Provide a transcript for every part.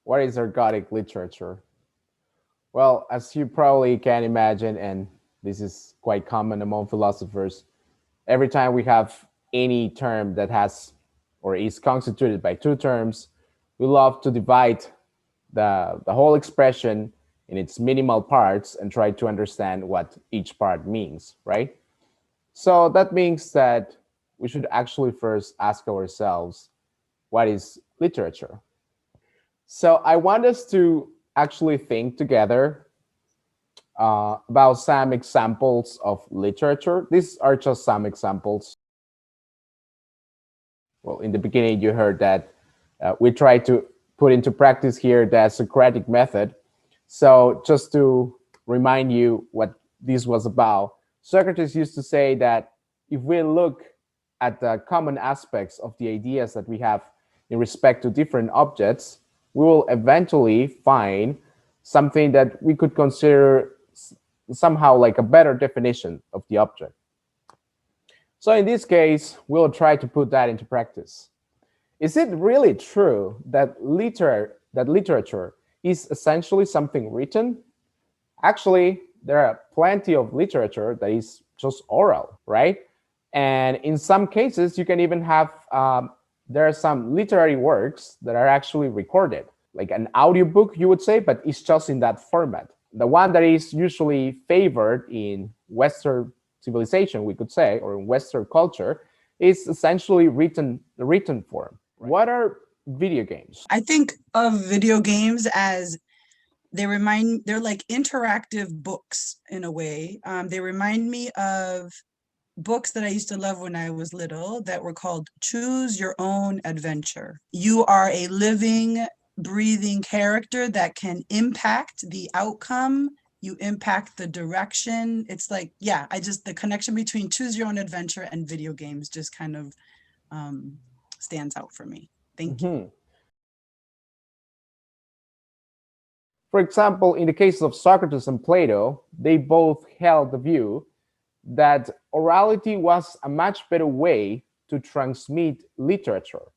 What is ergodic literature? Well, as you probably can imagine, and this is quite common among philosophers, every time we have any term that has or is constituted by two terms, we love to divide the whole expression in its minimal parts and try to understand what each part means, right? So that means that we should actually first ask ourselves, what is literature? So I want us to actually think together about some examples of literature. These are just some examples. Well, in the beginning, you heard that we try to put into practice here the Socratic method. So just to remind you what this was about, Socrates used to say that if we look at the common aspects of the ideas that we have in respect to different objects, we will eventually find something that we could consider somehow like a better definition of the object. So in this case, we'll try to put that into practice. Is it really true that literature is essentially something written? Actually, there are plenty of literature that is just oral, right? And in some cases, you can even have there are some literary works that are actually recorded, like an audiobook, you would say, but it's just in that format. The one that is usually favored in Western civilization, we could say, or in Western culture, is essentially written form. What are video games? I think of video games as they're like interactive books in a way. They remind me of books that I used to love when I was little that were called Choose Your Own Adventure. You are a living, breathing character that can impact the outcome. You impact the direction. It's like, yeah, the connection between Choose Your Own Adventure and video games just kind of stands out for me. Thank you. Mhm. For example, in the case of Socrates and Plato, they both held the view that orality was a much better way to transmit literature.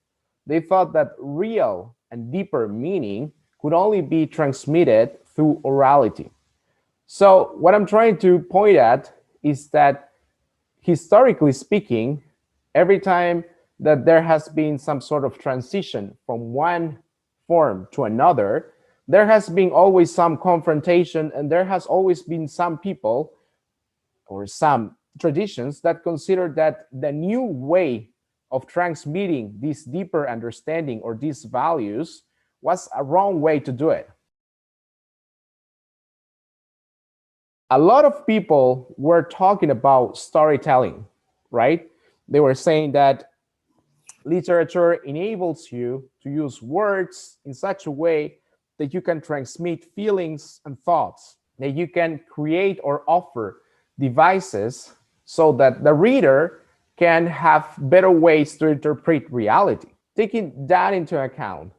They thought that real and deeper meaning could only be transmitted through orality. So, what I'm trying to point at is that historically speaking, every time that there has been some sort of transition from one form to another, there has been always some confrontation, and there has always been some people or some traditions that consider that the new way of transmitting this deeper understanding or these values was a wrong way to do it. A lot of people were talking about storytelling, right? They were saying that literature enables you to use words in such a way that you can transmit feelings and thoughts, that you can create or offer devices so that the reader can have better ways to interpret reality. Taking that into account,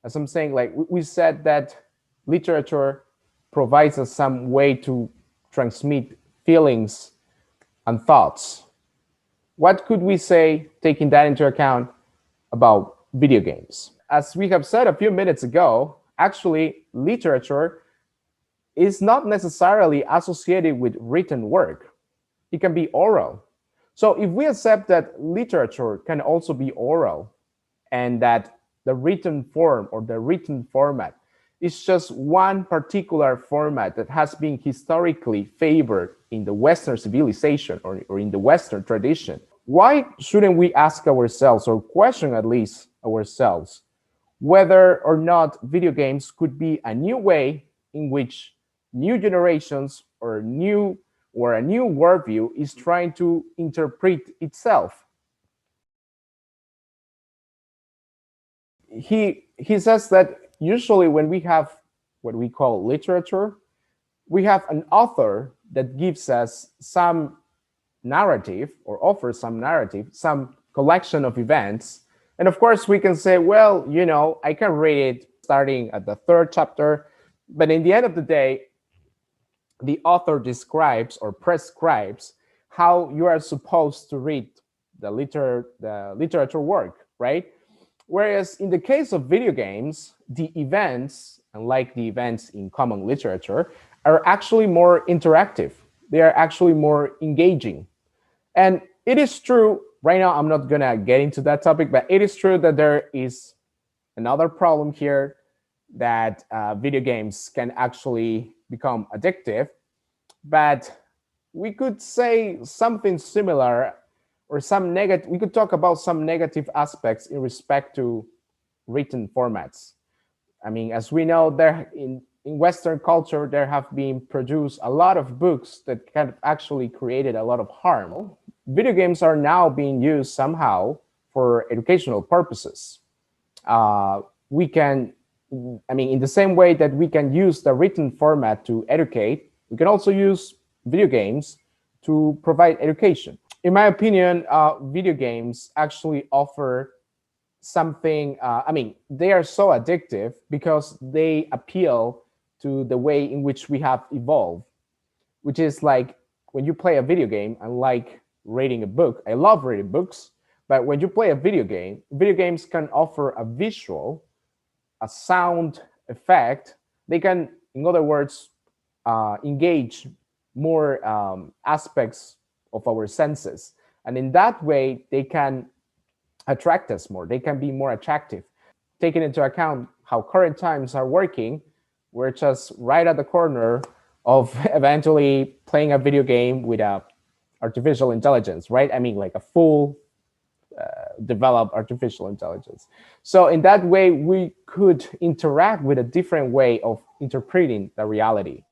as I'm saying, like we said that literature provides us some way to transmit feelings and thoughts. What could we say, taking that into account, about video games? As we have said a few minutes ago, actually, literature is not necessarily associated with written work. It can be oral. So if we accept that literature can also be oral and that the written form or the written format is just one particular format that has been historically favored in the Western civilization or in the Western tradition, why shouldn't we ask ourselves or question at least ourselves whether or not video games could be a new way in which new generations or a new worldview is trying to interpret itself? He says that usually when we have what we call literature, we have an author that gives us some narrative or offers some narrative, some collection of events. And of course, we can say, well, I can read it starting at the third chapter. But in the end of the day, the author describes or prescribes how you are supposed to read the literature work, right? Whereas in the case of video games, the events, unlike the events in common literature, are actually more interactive. They are actually more engaging. And it is true, right now, I'm not gonna get into that topic, but it is true that there is another problem here that video games can actually become addictive. But we could say something similar or some negative, we could talk about some negative aspects in respect to written formats. I mean, as we know, there in Western culture, there have been produced a lot of books that kind of actually created a lot of harm. Video games are now being used somehow for educational purposes. We can, I mean, in the same way that we can use the written format to educate, we can also use video games to provide education. In my opinion, video games actually offer something. I mean, they are so addictive because they appeal to the way in which we have evolved, which is like when you play a video game, unlike reading a book. I love reading books, but when you play a video games can offer a visual, a sound effect. They can, in other words, engage more aspects of our senses. And in that way, they can attract us more. They can be more attractive. Taking into account how current times are working, we're just right at the corner of eventually playing a video game with a artificial intelligence, right? I mean, like a full developed artificial intelligence. So in that way, we could interact with a different way of interpreting the reality.